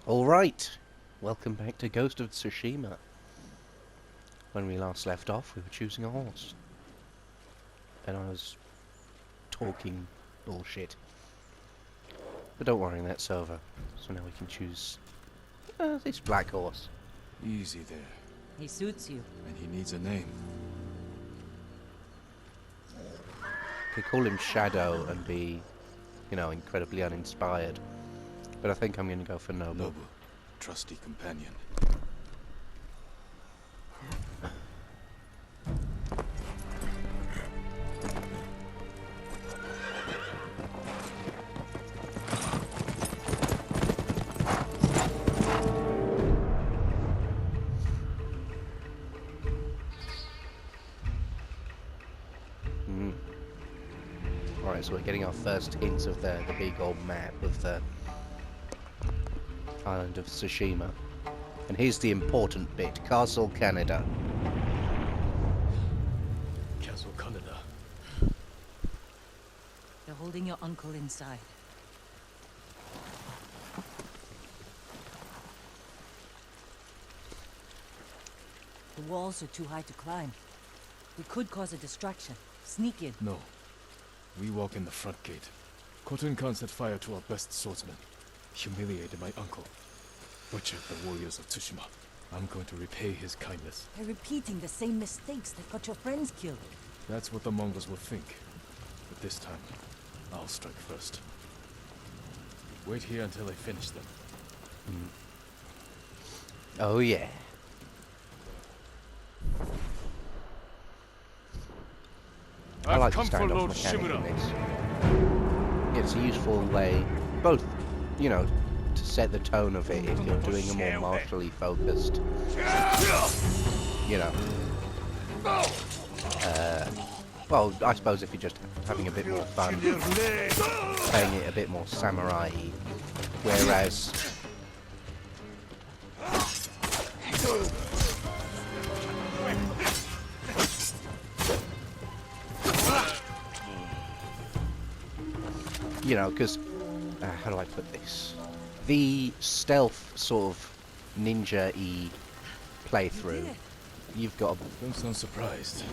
Alright, welcome back to Ghost of Tsushima. When we last left off, we were choosing a horse. And I was talking bullshit. But don't worry, that's over. So now we can choose this black horse. Easy there. He suits you. And he needs a name. Could call him Shadow and be, incredibly uninspired. But I think I'm going to go for Nobu. Nobu, trusty companion. Alright, so we're getting our first hints of the big old map of the island of Tsushima. And here's the important bit. Castle Canada. Castle Canada. They're holding your uncle inside. The walls are too high to climb. We could cause a distraction. Sneak in. No. We walk in the front gate. Khotun Khan set fire to our best swordsman. Humiliated my uncle. Butchered the warriors of Tsushima. I'm going to repay his kindness. By repeating the same mistakes that got your friends killed. That's what the Mongols will think. But this time, I'll strike first. Wait here until I finish them. Oh yeah. I like the standoff mechanic in this. It's a useful way, both, to set the tone of it if you're doing a more martially focused, well, I suppose if you're just having a bit more fun, playing it a bit more samurai-y, whereas because, how do I put this? The stealth sort of ninja-y playthrough, you've got Don't sound surprised.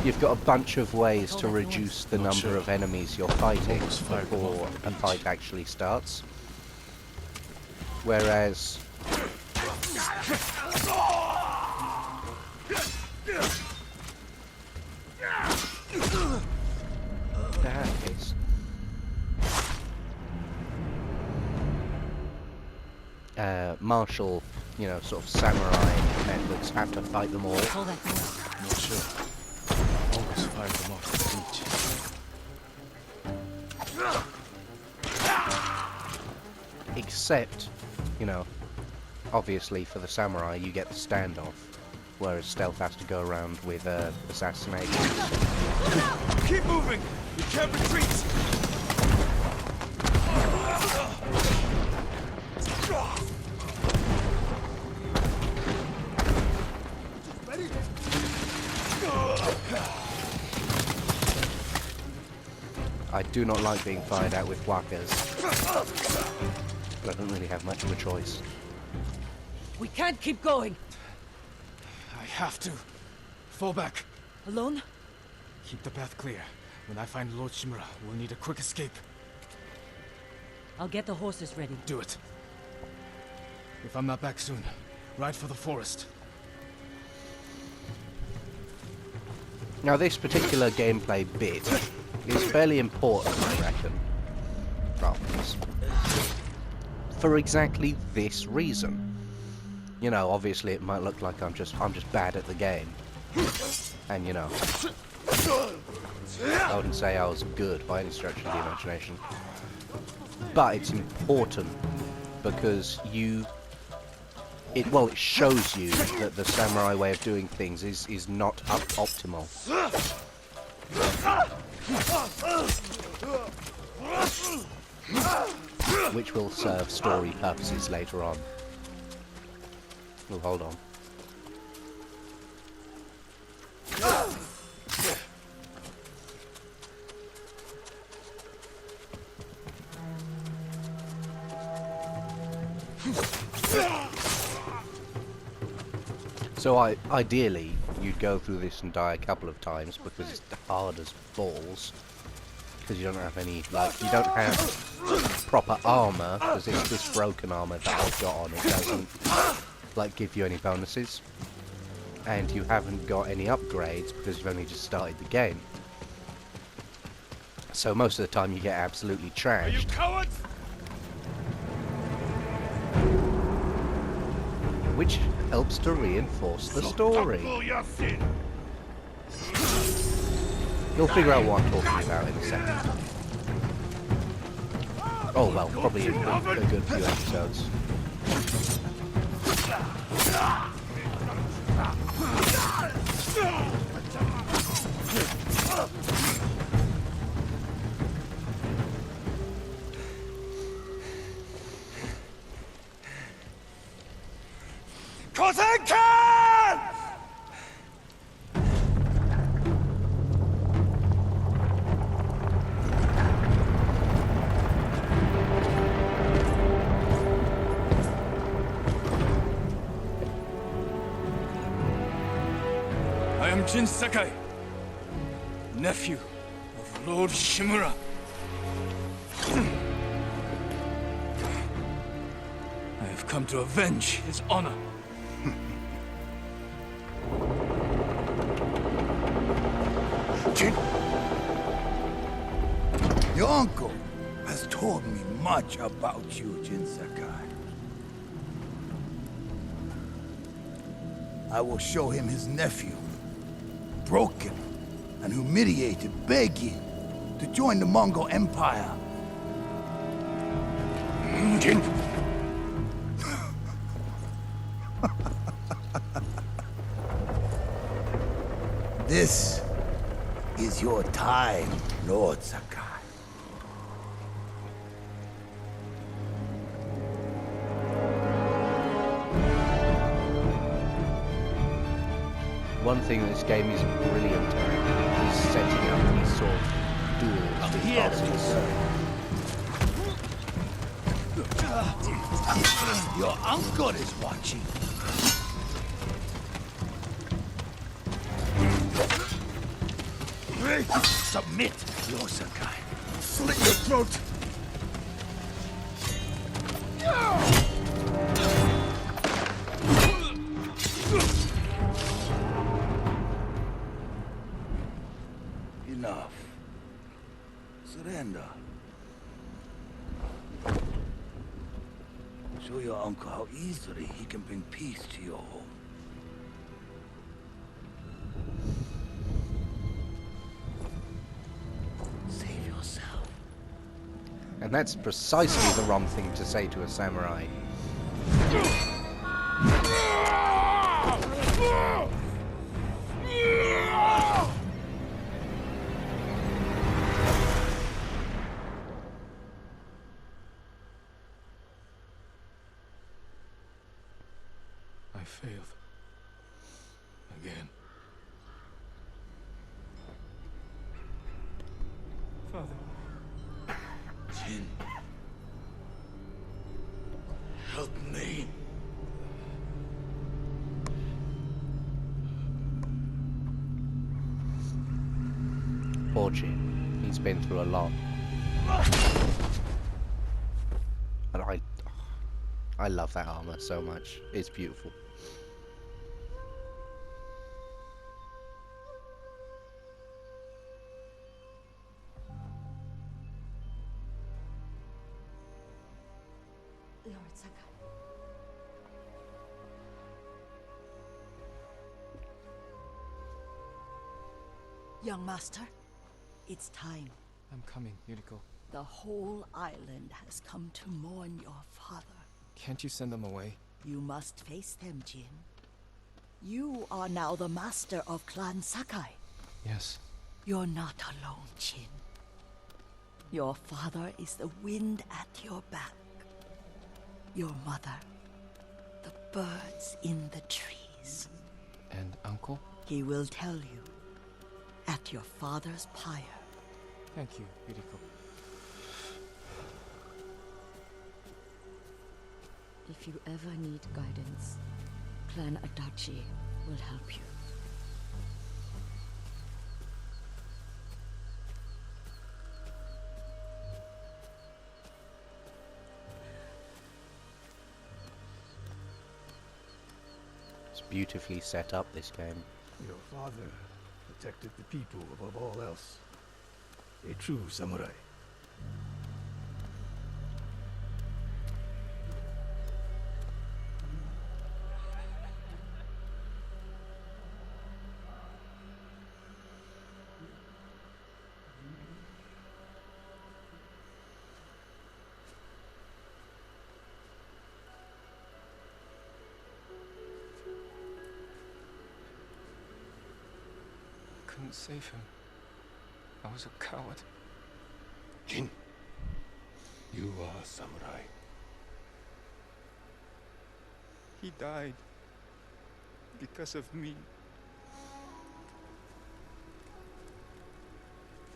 you've got a bunch of ways to reduce the number of enemies you're fighting before a fight actually starts. Whereas martial, sort of samurai methods have to fight them all. Hold that door. Not sure. Always fired them off the beach. Except, obviously for the samurai you get the standoff, whereas stealth has to go around with assassinations. Keep moving! You can't retreat! I do not like being fired at with whackers, but I don't really have much of a choice. We can't keep going. I have to. Fall back. Alone? Keep the path clear. When I find Lord Shimura, we'll need a quick escape. I'll get the horses ready. Do it. If I'm not back soon, ride for the forest. Now this particular gameplay bit is fairly important, I reckon. Well, for exactly this reason. Obviously it might look like I'm just bad at the game. And I wouldn't say I was good by any stretch of the imagination. But it's important because it shows you that the samurai way of doing things is not optimal. Which will serve story purposes later on. Oh, hold on. So ideally, you'd go through this and die a couple of times because it's hard as balls. Because you don't have any, like, you don't have proper armor, because it's this broken armor that I've got on. It doesn't, like, give you any bonuses. And you haven't got any upgrades because you've only just started the game. So most of the time you get absolutely trashed. Are you cowards? Which helps to reinforce the story. You'll figure out what I'm talking about in a second. Oh well, probably in a good few episodes. I am Jin Sakai, nephew of Lord Shimura. I have come to avenge his honor. Jin, your uncle has told me much about you, Jin Sakai. I will show him his nephew, broken and humiliated, begging to join the Mongol Empire. Jin! This is your time, Lord Sakai. One thing this game is brilliant at is setting up these sort of duels with bosses. Your uncle is watching. Submit, Lord Sakai. Slit your throat. Enough. Surrender. Show your uncle how easily he can bring peace to your home. Save yourself. And that's precisely the wrong thing to say to a samurai. I failed. Again. Father. Jin. Help me. Poor Jin. He's been through a lot. And I love that armor so much. It's beautiful. Lord Sakai. Young master, it's time. I'm coming, Yuriko. The whole island has come to mourn your father. Can't you send them away? You must face them, Jin. You are now the master of Clan Sakai. Yes. You're not alone, Jin. Your father is the wind at your back. Your mother, the birds in the trees. And Uncle? He will tell you at your father's pyre. Thank you, Yuriko. If you ever need guidance, Clan Adachi will help you. It's beautifully set up, this game. Your father protected the people above all else. A true samurai. Couldn't save him. I was a coward. Jin, you are a samurai. He died because of me.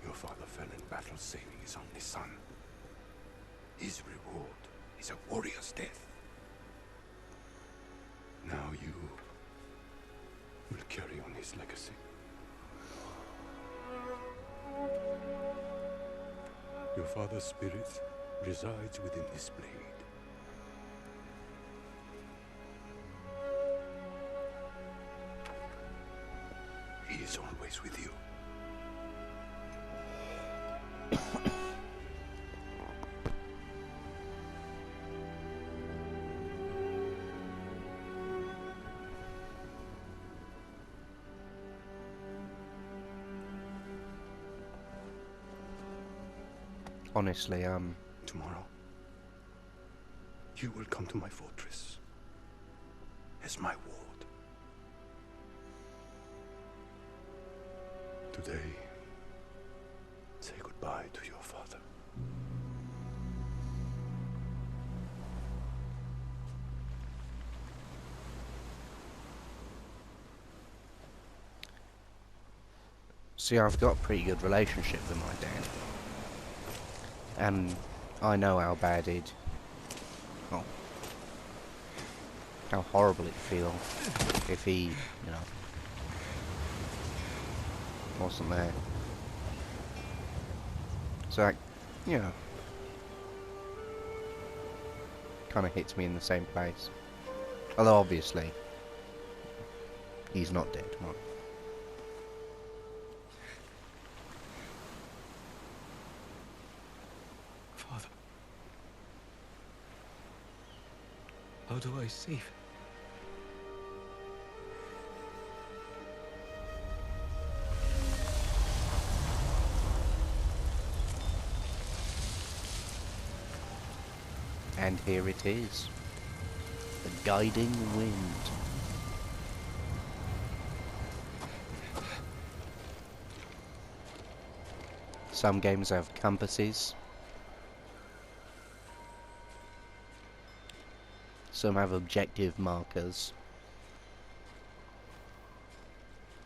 Your father fell in battle saving his only son. His reward is a warrior's death. Now you will carry on his legacy. Your father's spirit resides within this blade. He is always with you. Honestly, Tomorrow, you will come to my fortress as my ward. Today, say goodbye to your father. see, I've got a pretty good relationship with my dad. And I know how bad it... Oh. How horrible it'd feel if he, you know, wasn't there. So, that, you know, kind of hits me in the same place. Although, obviously, he's not dead. Well, Father. How do I save him? and here it is. The guiding wind. Some games have compasses. Some have objective markers.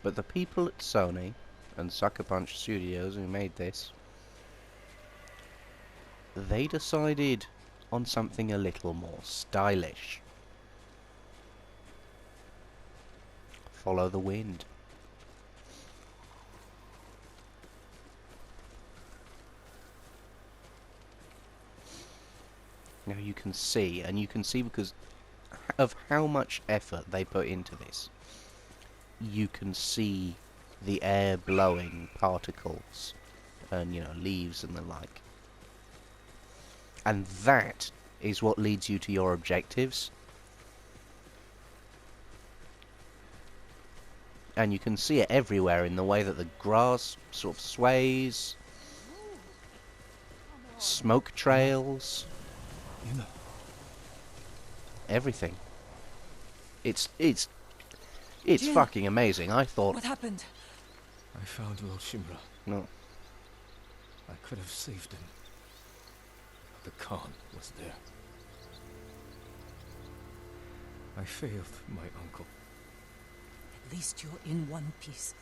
But the people at Sony and Sucker Punch Studios who made this, they decided on something a little more stylish. Follow the wind. Now you can see, and you can see because of how much effort they put into this, you can see the air blowing particles and, you know, leaves and the like. And that is what leads you to your objectives. And you can see it everywhere in the way that the grass sort of sways, smoke trails, everything. It's Jin, fucking amazing. I thought, what happened? I found Lord Shimura. no, I could have saved him. But the Khan was there. I failed my uncle. At least you're in one piece.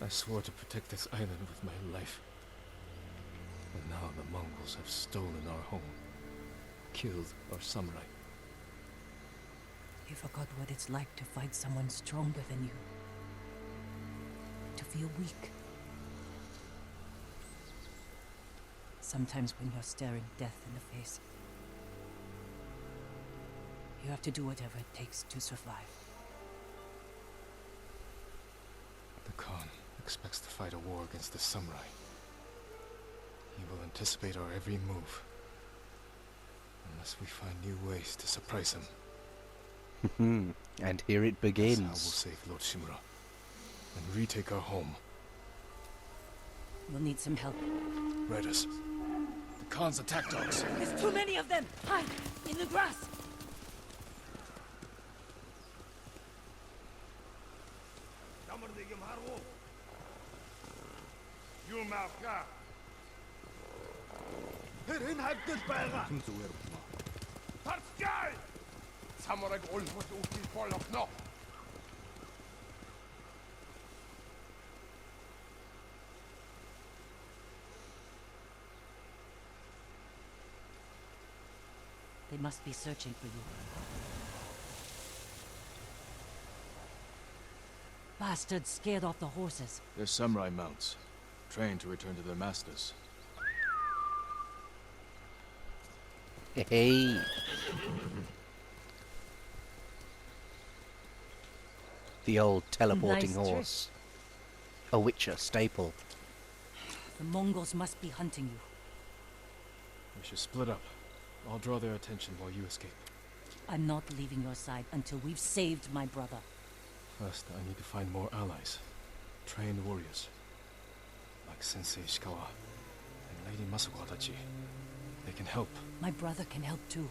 I swore to protect this island with my life. But now the Mongols have stolen our home. killed our samurai. You forgot what it's like to fight someone stronger than you. To feel weak. Sometimes when you're staring death in the face, you have to do whatever it takes to survive. The Khan expects to fight a war against the samurai. He will anticipate our every move. Unless we find new ways to surprise him. And here it That's begins. how we'll save Lord Shimura and retake our home. We'll need some help. Raiders. The Khan's attack dogs. There's too many of them! Hide! In the grass! They must be searching for you. Bastards scared off the horses. They're samurai mounts, trained to return to their masters. Hey. The old teleporting Nice trick. horse. A Witcher staple. The Mongols must be hunting you. We should split up. I'll draw their attention while you escape. I'm not leaving your side until we've saved my brother. First, I need to find more allies. Trained warriors. Like Sensei Ishikawa and Lady Masako-Adachi. They can help. My brother can help too.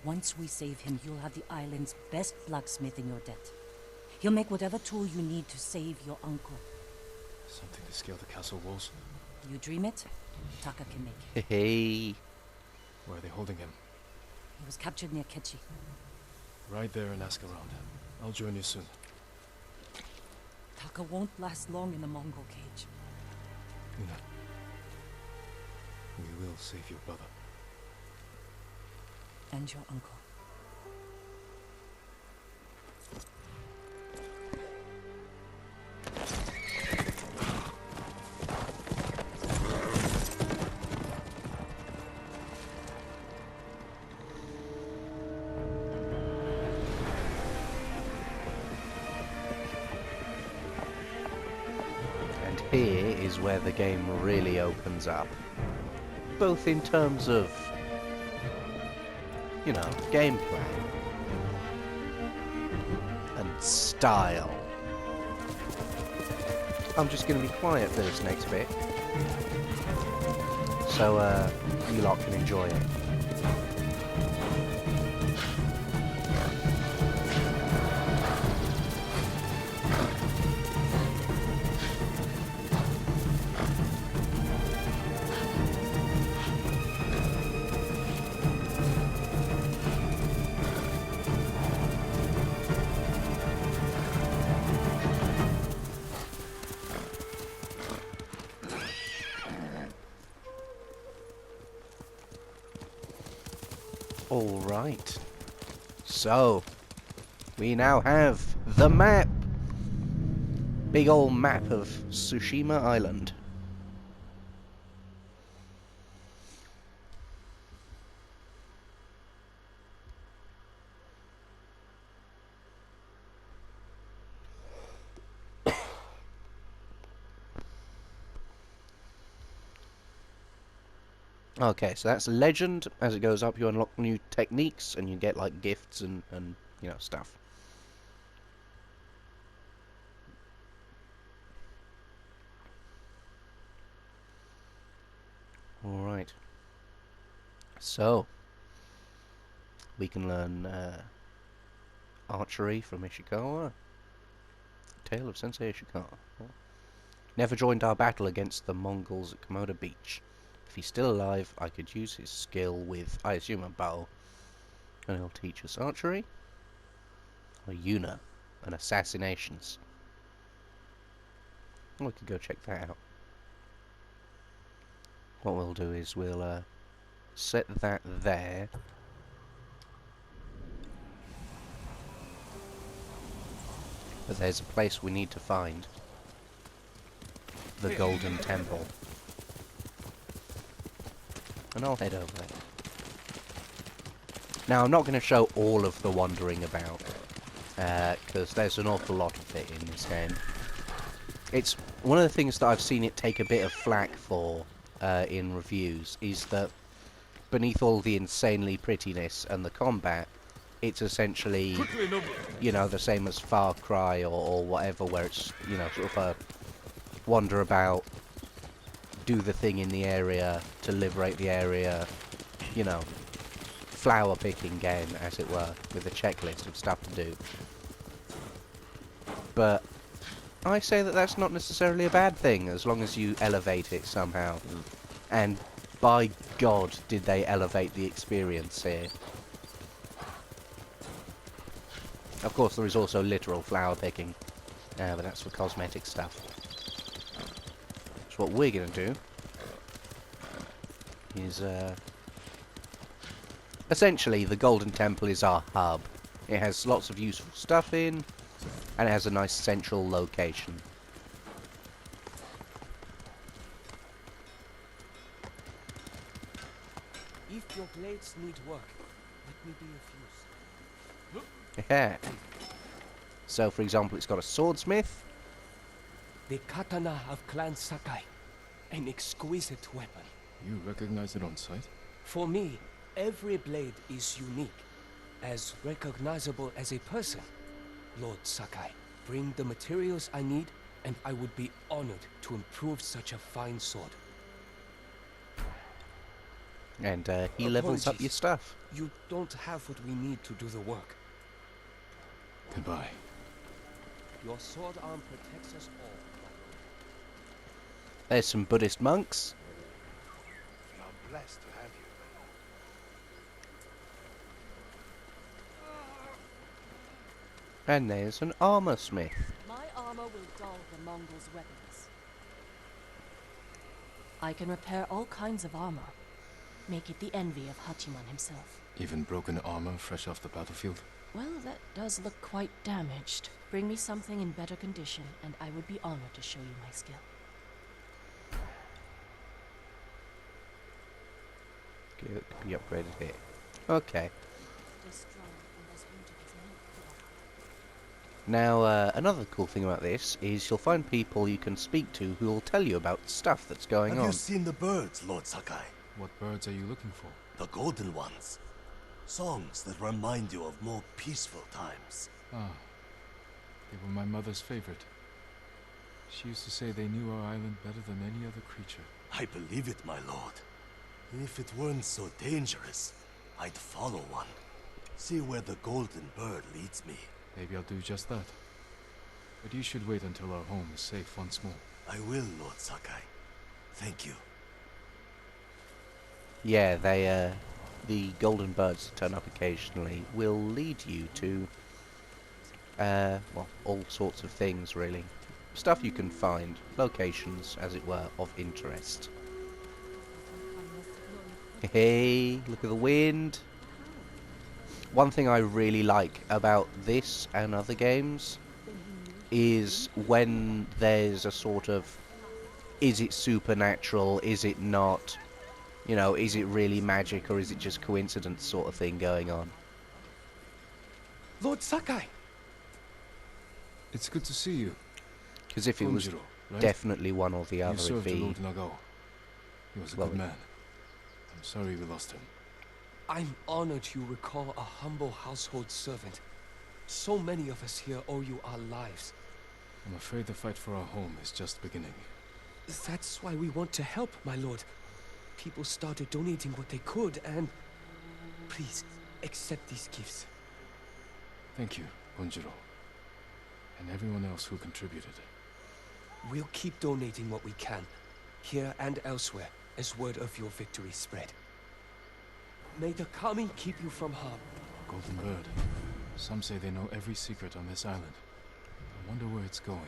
Once we save him, you'll have the island's best blacksmith in your debt. He'll make whatever tool you need to save your uncle. Something to scale the castle walls. You dream it, Taka can make it. Hey. Where are they holding him? He was captured near Kechi. Right there and ask around. I'll join you soon. Taka won't last long in the Mongol cage. Una. We will save your brother. And your uncle. And here is where the game really opens up. Both in terms of, you know, gameplay and style. I'm just going to be quiet for this next bit, so you lot can enjoy it. Alright, so we now have the map. Big old map of Tsushima Island. Okay, so that's legend. As it goes up, you unlock new techniques, and you get like gifts and you know, stuff. All right. So we can learn archery from Ishikawa. Tale of Sensei Ishikawa. Never joined our battle against the Mongols at Komoda Beach. If he's still alive, I could use his skill with, I assume, a bow. And he'll teach us archery. Or Yuna. And assassinations. We could go check that out. What we'll do is we'll set that there. But there's a place we need to find. The Golden Temple. And I'll head over there. Now, I'm not going to show all of the wandering about, because there's an awful lot of it in this game. It's one of the things that I've seen it take a bit of flack for in reviews, is that beneath all the insanely prettiness and the combat, it's essentially, you know, the same as Far Cry or whatever, where it's, you know, sort of a wander about, do the thing in the area to liberate the area, you know, flower picking game, as it were, with a checklist of stuff to do. But I say that that's not necessarily a bad thing, as long as you elevate it somehow. And by God, did they elevate the experience here. Of course, there is also literal flower picking, but that's for cosmetic stuff. So what we're going to do is, essentially, the Golden Temple is our hub. It has lots of useful stuff in, and it has a nice central location. If your blades need work, let me be of use. Yeah. So, for example, it's got a swordsmith. The katana of Clan Sakai. An exquisite weapon. You recognize it on sight? For me, every blade is unique. As recognizable as a person. Lord Sakai, bring the materials I need, and I would be honored to improve such a fine sword. And he levels up Apologies. your stuff. You don't have what we need to do the work. Goodbye. Your sword arm protects us all. There's some Buddhist monks. We are blessed to have you. And there's an armor smith. My armor will dull the Mongols' weapons. I can repair all kinds of armor. Make it the envy of Hachiman himself. Even broken armor fresh off the battlefield? Well, that does look quite damaged. Bring me something in better condition, and I would be honored to show you my skill. Good, could be upgraded here. Okay. Stay strong, and as winter is not far. Now, another cool thing about this is you'll find people you can speak to who will tell you about stuff that's going Have on. you seen the birds, Lord Sakai? What birds are you looking for? The golden ones. Songs that remind you of more peaceful times. Ah, they were my mother's favorite. She used to say they knew our island better than any other creature. I believe it, my lord. If it weren't so dangerous, I'd follow one. See where the golden bird leads me. Maybe I'll do just that. But you should wait until our home is safe once more. I will, Lord Sakai. Thank you. Yeah, they, the golden birds that turn up occasionally will lead you to, well, all sorts of things, really. Stuff you can find, locations, as it were, of interest. Hey, look at the wind. One thing I really like about this and other games is when there's a sort of, is it supernatural, is it not, you know, is it really magic or is it just coincidence sort of thing going on. Lord Sakai! It's good to see you. Because if it was Konjiro, right? definitely one or the You other, it'd served be... Lord Nagao. He was a Well, good man. I'm sorry we lost him. I'm honored you recall a humble household servant. So many of us here owe you our lives. I'm afraid the fight for our home is just beginning. That's why we want to help, my lord. People started donating what they could, and... Please, accept these gifts. Thank you, Konjiro. And everyone else who contributed. We'll keep donating what we can, here and elsewhere, as word of your victory spread. May the Kami keep you from harm. Golden Bird. Some say they know every secret on this island. I wonder where it's going.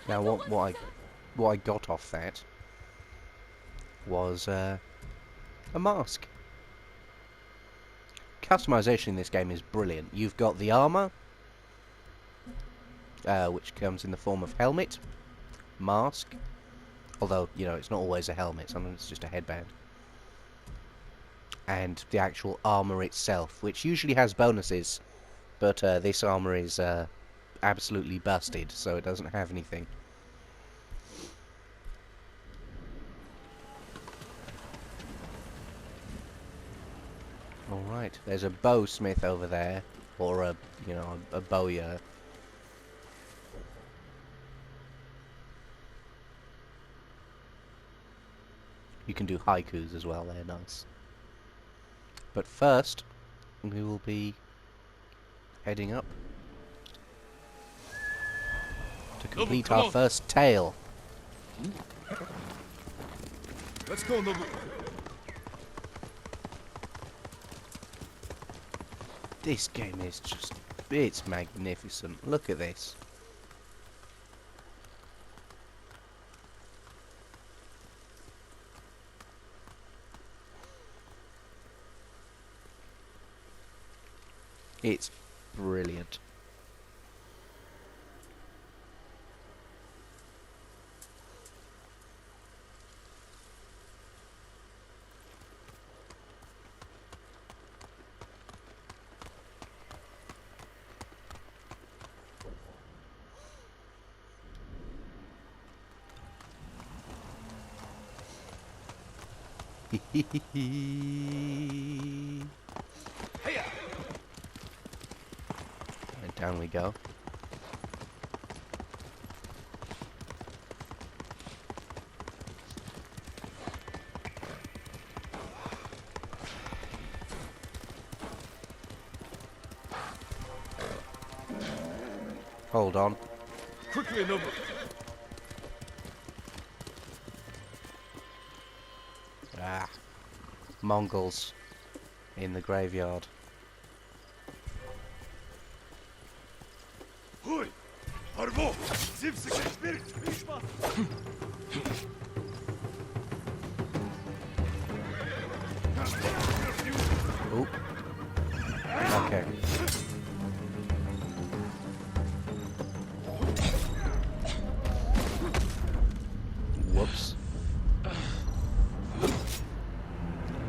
Now, what I got off that was a mask. Customization in this game is brilliant. You've got the armor, which comes in the form of helmet, mask, although, you know, it's not always a helmet, sometimes it's just a headband, and the actual armor itself, which usually has bonuses, but this armor is absolutely busted, so it doesn't have anything. Alright, there's a bowsmith over there, or a, you know, a bowyer. You can do haikus as well, they're nice. But first, we will be heading up to complete our first tale. Let's go, Nobu. This game is just, it's magnificent. Look at this. It's brilliant. And down we go. Hold on. Quickly, Nobu. Ah, Mongols in the graveyard. Hui! Arvo! Zivsik spirit! Oop. Okay. Whoops.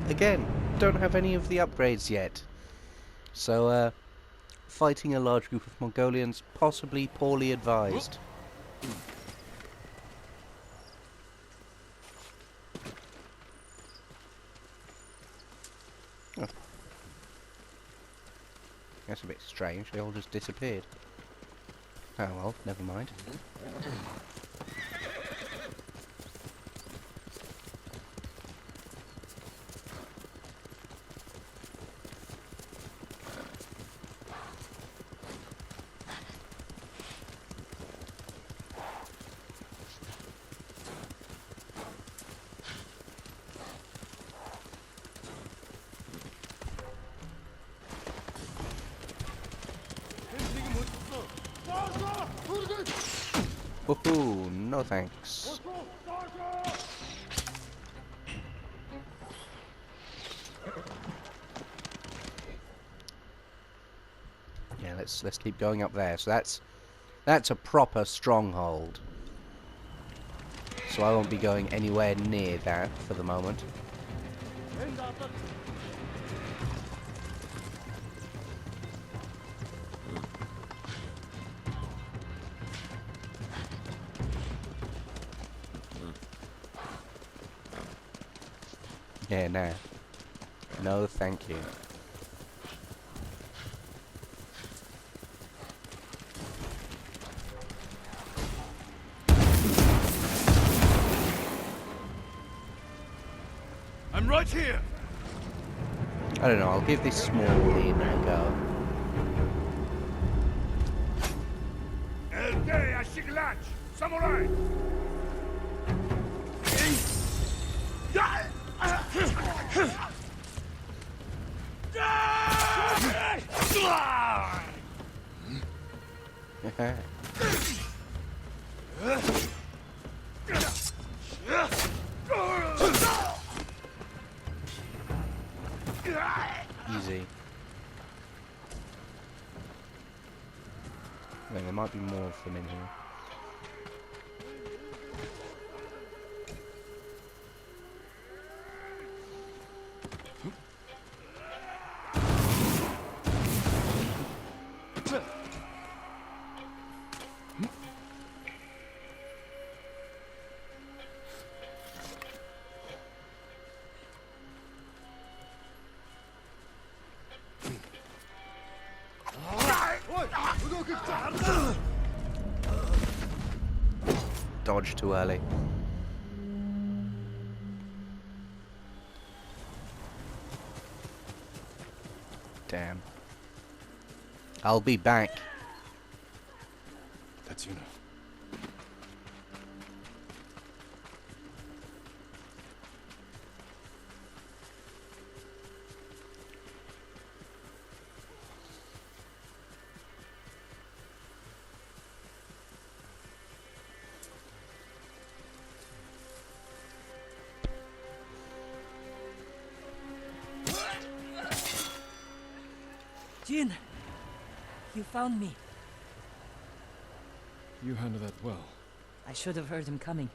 Again, don't have any of the upgrades yet. So, fighting a large group of Mongolians, possibly poorly advised. Oh. That's a bit strange, they all just disappeared. Oh well, never mind. Woohoo, no thanks. Yeah, let's keep going up there. So that's a proper stronghold. So I won't be going anywhere near that for the moment. Yeah, nah. No, thank you. I'm right here! I don't know, I'll give this small inn a go. El Day Ashiglach! Samurai! easy. Wait, there might be more of them in here. Dodge too early. Damn. I'll be back. That's you now. Jin, you found me. You handled that well. I should have heard him coming.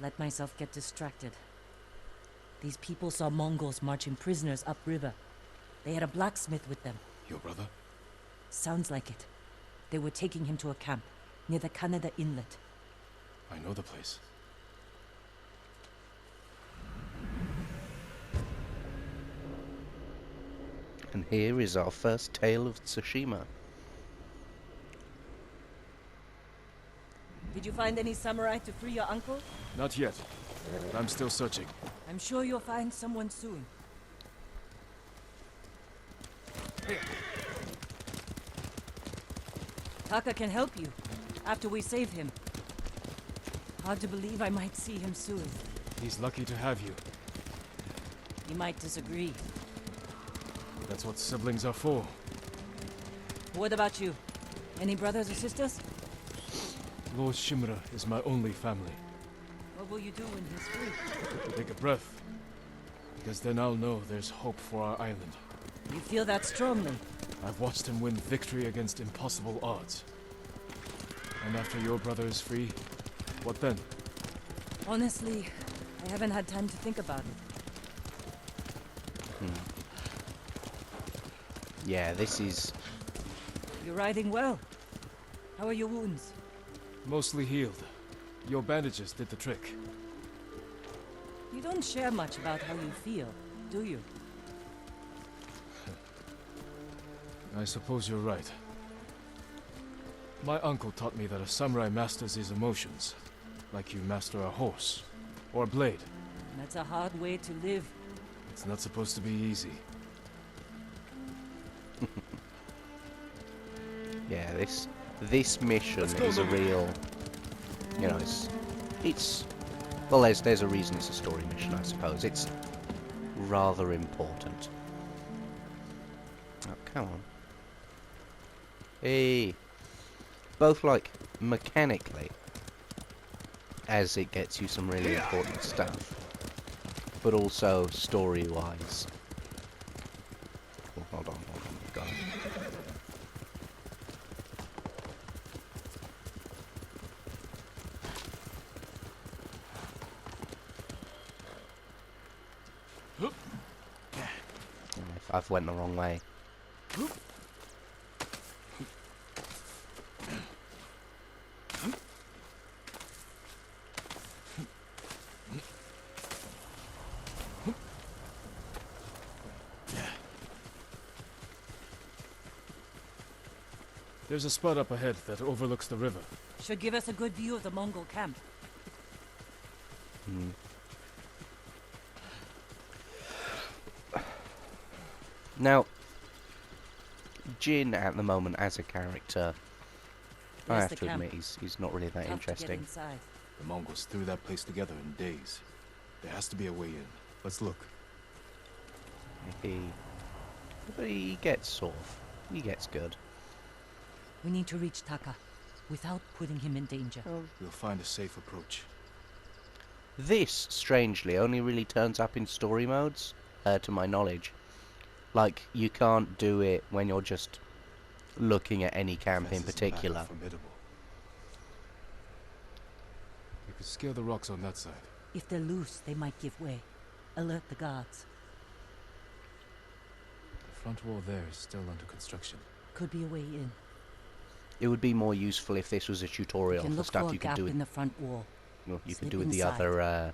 Let myself get distracted. These people saw Mongols marching prisoners upriver. They had a blacksmith with them. Your brother? Sounds like it. They were taking him to a camp near the Canada Inlet. I know the place. And here is our first tale of Tsushima. Did you find any samurai to free your uncle? Not yet. But I'm still searching. I'm sure you'll find someone soon. Taka can help you, after we save him. Hard to believe I might see him soon. He's lucky to have you. He might disagree. That's what siblings are for. What about you? Any brothers or sisters? Lord Shimura is my only family. What will you do when he's free? Take a breath. Because then I'll know there's hope for our island. You feel that strongly? I've watched him win victory against impossible odds. And after your brother is free, what then? Honestly, I haven't had time to think about it. Yeah, this is... You're riding well. How are your wounds? Mostly healed. Your bandages did the trick. You don't share much about how you feel, do you? I suppose you're right. My uncle taught me that a samurai masters his emotions, like you master a horse, or a blade. That's a hard way to live. It's not supposed to be easy. Yeah, this mission is a real, you know, it's well, there's a reason it's a story mission, I suppose. It's rather important. Oh, come on. Hey, both like mechanically, as it gets you some really important stuff, but also story-wise. Oh, hold on, God. I've went the wrong way. There's a spot up ahead that overlooks the river. Should give us a good view of the Mongol camp. Now, Jin at the moment as a character, I have to admit he's not really that Tough to get interesting. inside. The Mongols threw that place together in days. There has to be a way in. Let's look. But he gets he gets good. We need to reach Taka without putting him in danger. We'll find a safe approach. This, strangely, only really turns up in story modes, to my knowledge. Like, you can't do it when you're just looking at any camp in Fences and back are particular. formidable. You could scale the rocks on that side. If they're loose, they might give way. Alert the guards. The front wall there is still under construction. Could be a way in. It would be more useful if this was a You tutorial can for look stuff for a you could gap do in with, the front wall. well, you could slip do with the inside.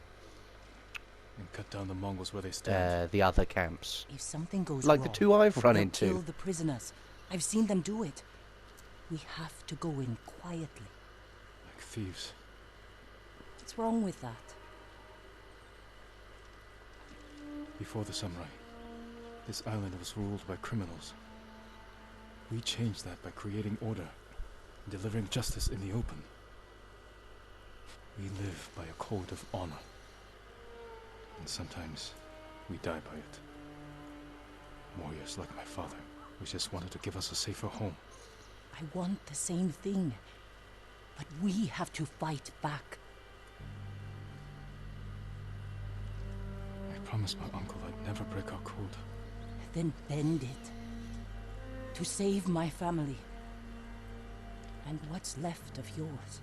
And cut down the Mongols where they stand. the other camps. If something goes Like wrong, the two I've run they'll into. kill the prisoners. I've seen them do it. We have to go in quietly. Like thieves. What's wrong with that? Before the samurai, this island was ruled by criminals. We changed that by creating order and delivering justice in the open. We live by a code of honor. And sometimes we die by it. Warriors like my father, who just wanted to give us a safer home. I want the same thing. But we have to fight back. I promised my uncle I'd never break our code. Then bend it. To save my family. And what's left of yours.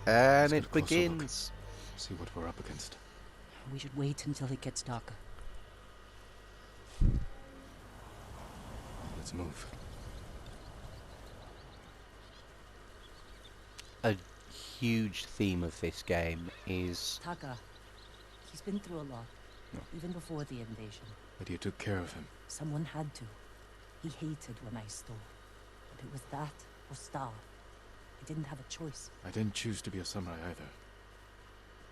And Let's get it a closer look. begins. See what we're up against. We should wait until it gets darker. Let's move. A huge theme of this game is Taka, he's been through a lot. No. Even before the invasion. But you took care of him. Someone had to. He hated when I stole. But it was that or starve. I didn't have a choice. I didn't choose to be a samurai either.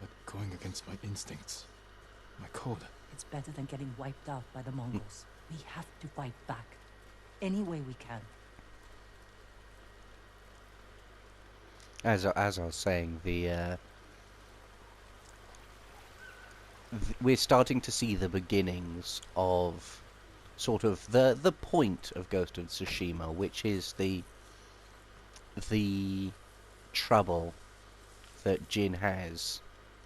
But going against my instincts, my code. It's better than getting wiped out by the Mongols. We have to fight back. Any way we can. as I was saying, we're starting to see the beginnings of sort of the point of Ghost of Tsushima, which is the trouble that Jin has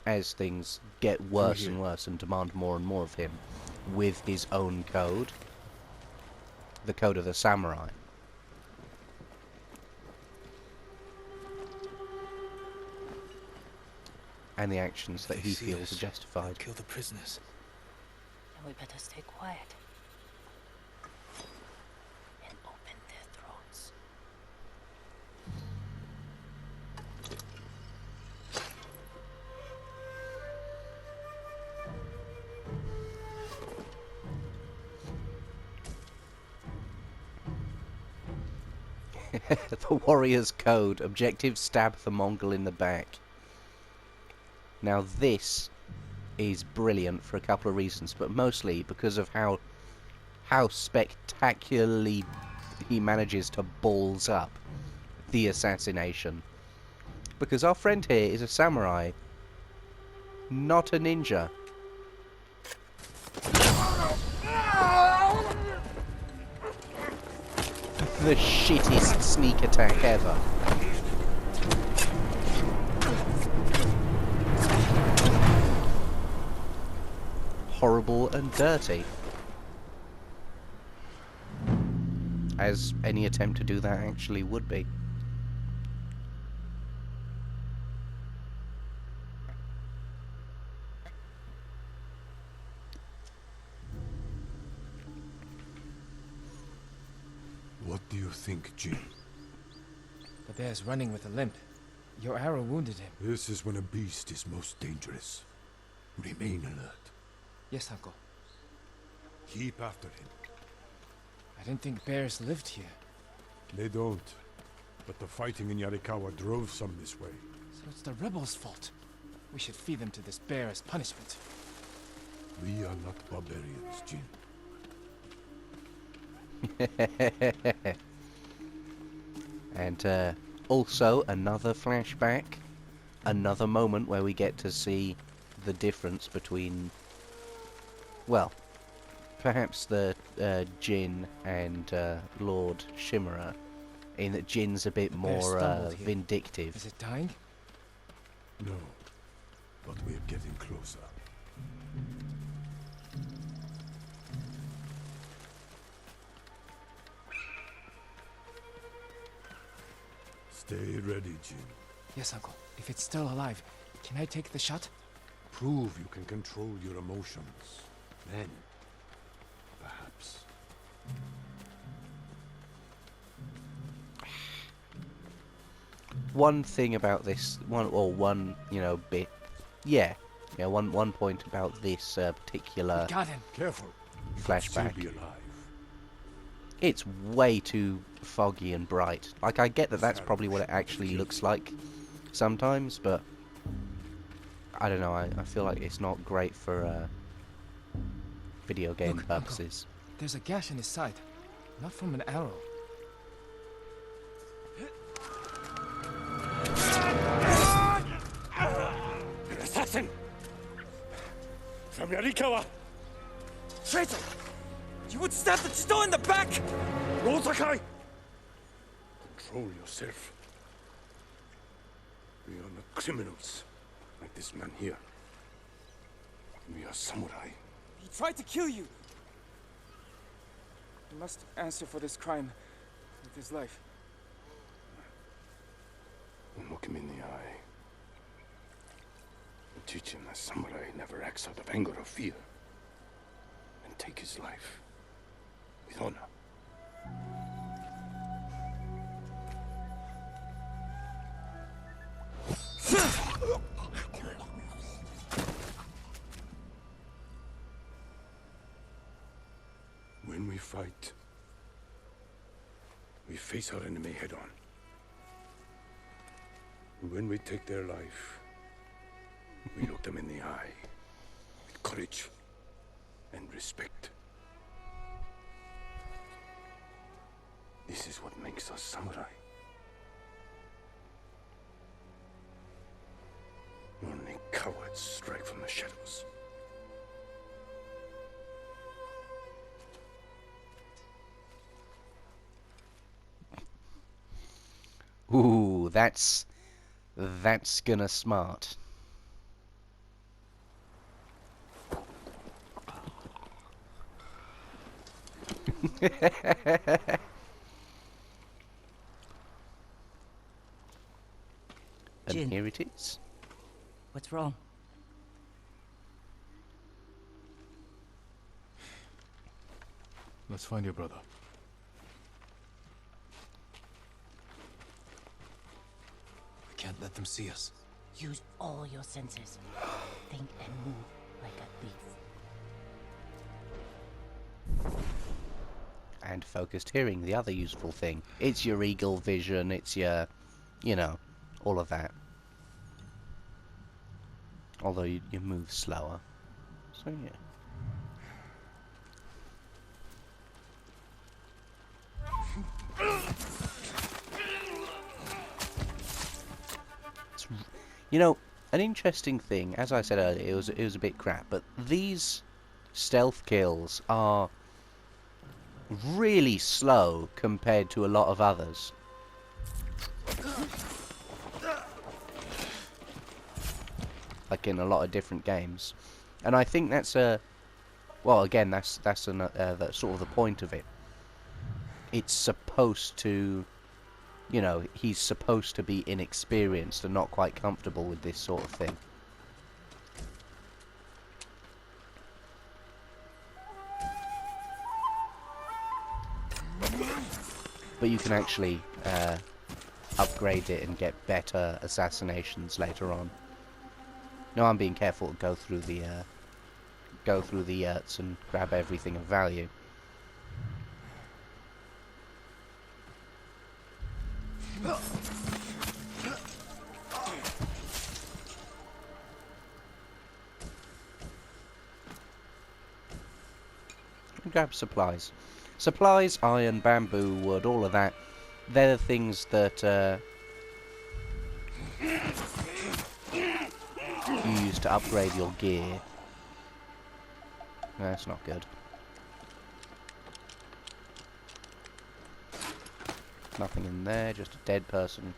as things get worse and worse and demand more and more of him with his own code, the code of the samurai. And the actions that he feels are justified. Kill the prisoners. Then we better stay quiet. And open their throats. The warrior's code. Objective: stab the Mongol in the back. Now this is brilliant for a couple of reasons, but mostly because of how spectacularly he manages to balls up the assassination. Because our friend here is a samurai, not a ninja. The shittest sneak attack ever. Horrible and dirty. As any attempt to do that actually would be. What do you think, Jin? The bear's running with a limp. Your arrow wounded him. This is when a beast is most dangerous. Remain alert. Yes, Uncle. Keep after him. I didn't think bears lived here. They don't. But the fighting in Yarikawa drove some this way. So it's the rebels' fault. We should feed them to this bear as punishment. We are not barbarians, Jin. And also another flashback, another moment where we get to see the difference between, well, perhaps the Jin and Lord Shimura, in that Jin's a bit more stumbled here. vindictive. Is it dying? No. But we're getting closer. Stay ready, Jin. Yes, Uncle. If it's still alive, can I take the shot? Prove you can control your emotions. Then, perhaps. One thing about this, one, bit, yeah, one point about this particular Got him. Careful. He could still flashback. be alive. It's way too foggy and bright. Like, I get that that's probably what it actually looks like sometimes, but I don't know, I feel like it's not great for video game Look, purposes. Uncle, there's a gash in his side. Not from an arrow. An assassin! From Yarikawa! Traitor! You would stab the Chido in the back! Lord Sakai! Control yourself. We are not criminals, like this man here. We are samurai. He tried to kill you! He must answer for this crime with his life. And look him in the eye. And teach him that samurai never acts out of anger or fear. And take his life with honor. When we fight, we face our enemy head on. When we take their life, we look them in the eye with courage and respect. This is what makes us samurai. Only cowards strike from the shadows. Ooh, that's gonna smart. And Jin. here it is. What's wrong? Let's find your brother. We can't let them see us. Use all your senses. Think and move like a thief. And focused hearing, the other useful thing. It's your eagle vision, it's your, all of that. Although you move slower. So yeah. An interesting thing, as I said earlier, it was a bit crap, but these stealth kills are really slow compared to a lot of others. Like in a lot of different games. And I think that's well, again, that's sort of the point of it. It's supposed to, he's supposed to be inexperienced and not quite comfortable with this sort of thing. But you can actually upgrade it and get better assassinations later on. No, I'm being careful to go through the yurts and grab everything of value. Grab supplies. Supplies, iron, bamboo, wood, all of that. They're the things that you use to upgrade your gear. That's not good. Nothing in there, just a dead person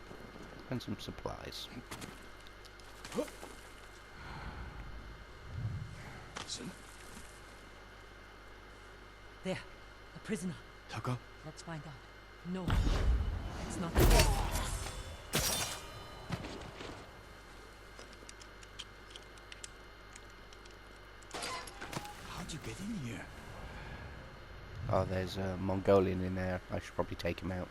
and some supplies. There, a prisoner. Taka? Let's find out. No, it's not. How'd you get in here? Oh, there's a Mongolian in there. I should probably take him out.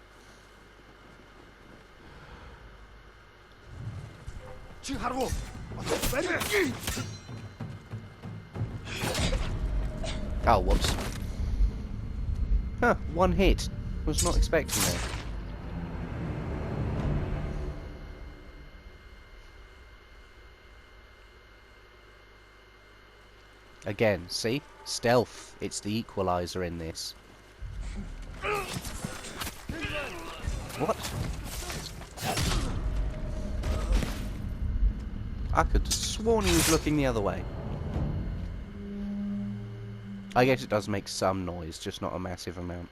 Oh, whoops. Huh, one hit. Was not expecting that. Again, see? Stealth. It's the equalizer in this. What? I could have sworn he was looking the other way. I guess it does make some noise, just not a massive amount.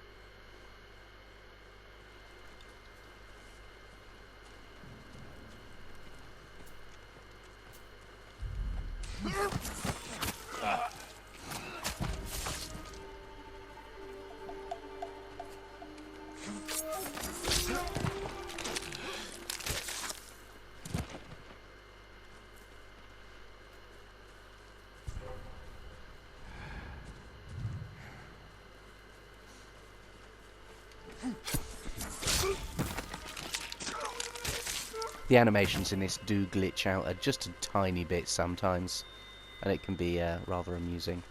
The animations in this do glitch out just a tiny bit sometimes, and it can be rather amusing.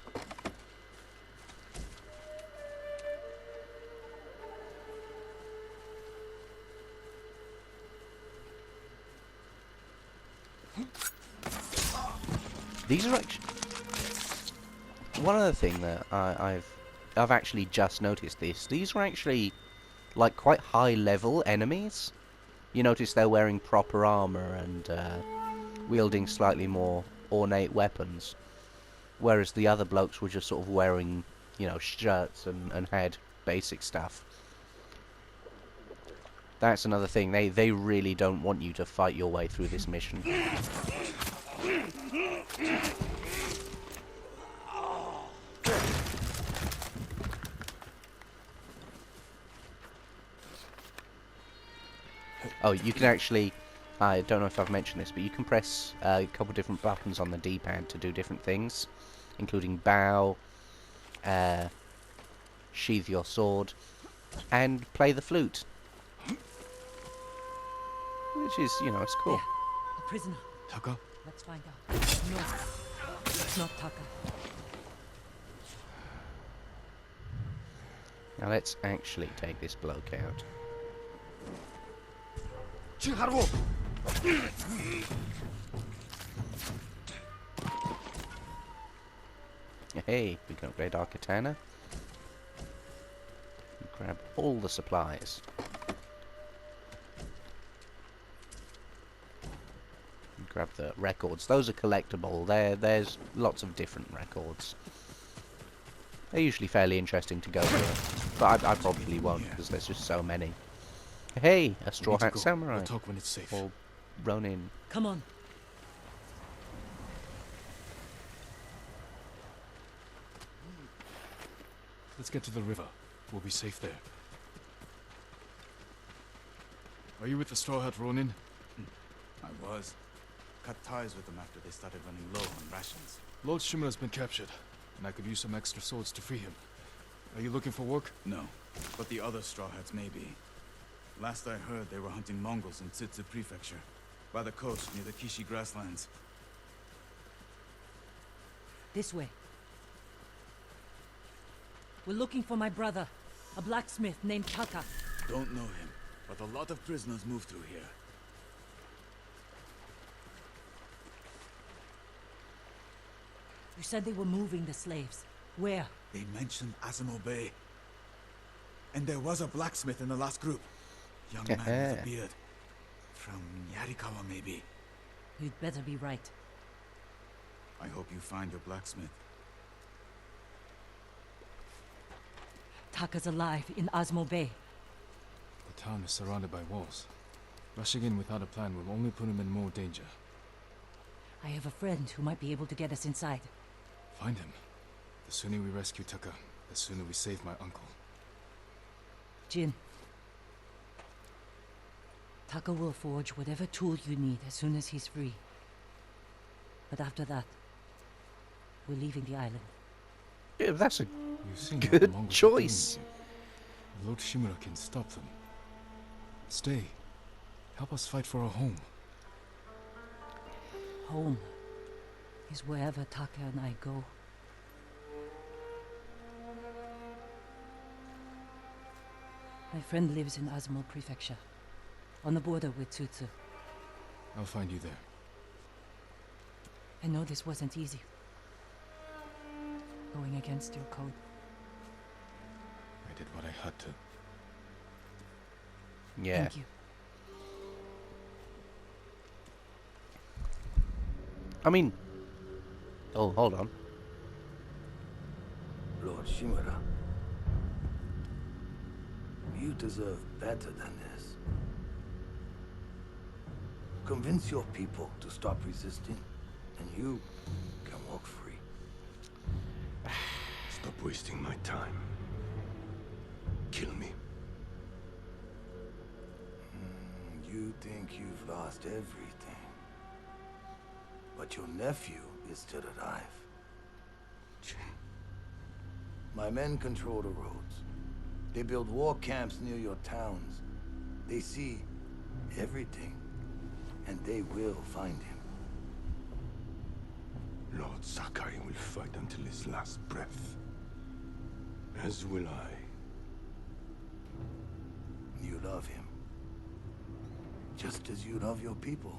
These are actually one other thing that I've actually just noticed this. These are actually like quite high level enemies. You notice they're wearing proper armor and wielding slightly more ornate weapons, whereas the other blokes were just sort of wearing, you know, shirts and had basic stuff. That's another thing. They really don't want you to fight your way through this mission. Oh, you can actually, I don't know if I've mentioned this, but you can press a couple different buttons on the D-pad to do different things, including bow, sheath your sword, and play the flute. Which is, you know, it's cool. There, a prisoner. Taka? Let's find out. No, it's not Taka. Now let's actually take this bloke out. Hey, we can upgrade our katana. Grab all the supplies. Grab the records. Those are collectible. There's lots of different records. They're usually fairly interesting to go through, but I probably won't because there's just so many. Hey, a straw hat samurai. We'll talk when it's safe. Or Ronin. Come on. Let's get to the river. We'll be safe there. Are you with the Straw Hat Ronin? I was. Cut ties with them after they started running low on rations. Lord Shimura's been captured, and I could use some extra swords to free him. Are you looking for work? No, but the other Straw Hats may be. Last I heard, they were hunting Mongols in Tsutsu Prefecture, by the coast near the Kishi grasslands. This way. We're looking for my brother, a blacksmith named Taka. Don't know him, but a lot of prisoners move through here. You said they were moving the slaves. Where? They mentioned Azamo Bay. And there was a blacksmith in the last group. Young man with a beard. From Yarikawa, maybe. You'd better be right. I hope you find your blacksmith. Taka's alive in Azamo Bay. The town is surrounded by walls. Rushing in without a plan will only put him in more danger. I have a friend who might be able to get us inside. Find him. The sooner we rescue Taka, the sooner we save my uncle. Jin. Taka will forge whatever tool you need as soon as he's free. But after that, we're leaving the island. Yeah, that's a You've seen what good the Mongols are doing choice. here. Lord Shimura can stop them. Stay. Help us fight for our home. Home is wherever Taka and I go. My friend lives in Azamo Prefecture, on the border with Tsutsu. I'll find you there. I know this wasn't easy. Going against your code. I did what I had to. Yeah. Thank you. I mean... Oh, hold on. Lord Shimura, you deserve better than this. Convince your people to stop resisting, and you can walk free. Stop wasting my time. Kill me. You think you've lost everything. But your nephew is still alive. My men control the roads. They build war camps near your towns. They see everything, and they will find him. Lord Sakai will fight until his last breath. As will I. You love him. Just as you love your people.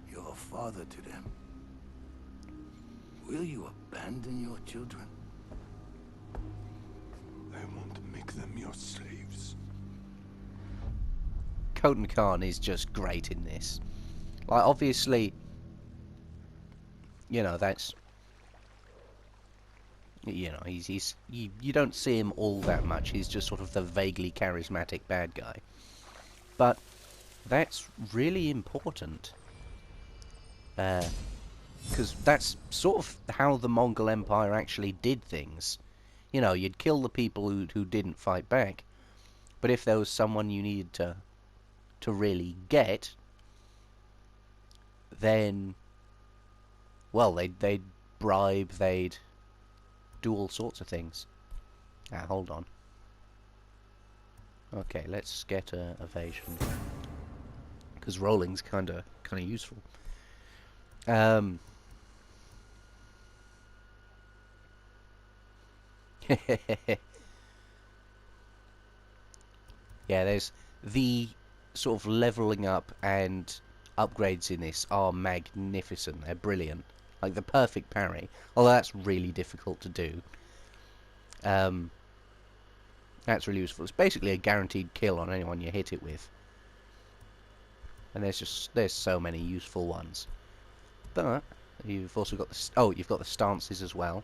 You're a father to them. Will you abandon your children? I won't make them your slaves. Khotun Khan is just great in this. Like, obviously, you know, that's... You know, you don't see him all that much. He's just sort of the vaguely charismatic bad guy. But that's really important. Because that's sort of how the Mongol Empire actually did things. You know, you'd kill the people who didn't fight back. But if there was someone you needed to really get, then, well, they'd bribe, they'd do all sorts of things. Ah, hold on. Okay, let's get evasion, because rolling's kind of useful. Yeah, there's the sort of leveling up and upgrades in this are magnificent. They're brilliant. Like the perfect parry. Although that's really difficult to do. That's really useful. It's basically a guaranteed kill on anyone you hit it with. And there's so many useful ones. But you've also got you've got the stances as well.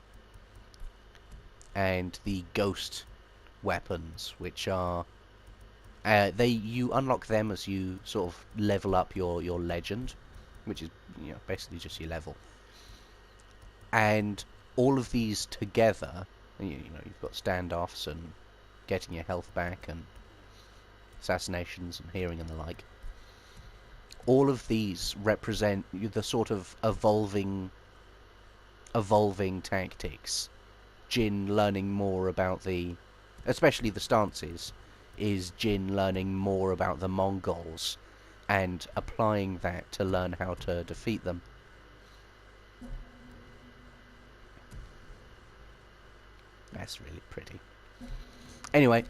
And the ghost weapons, which are you unlock them as you sort of level up your legend, which is, you know, basically just your level. And all of these together, you know, you've got standoffs and getting your health back and assassinations and hearing and the like. All of these represent the sort of evolving tactics. Jin learning more about especially the stances, is Jin learning more about the Mongols and applying that to learn how to defeat them. That's really pretty. Anyway,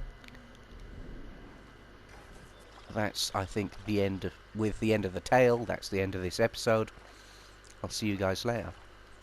that's, I think, the end of the tale. That's the end of this episode. I'll see you guys later.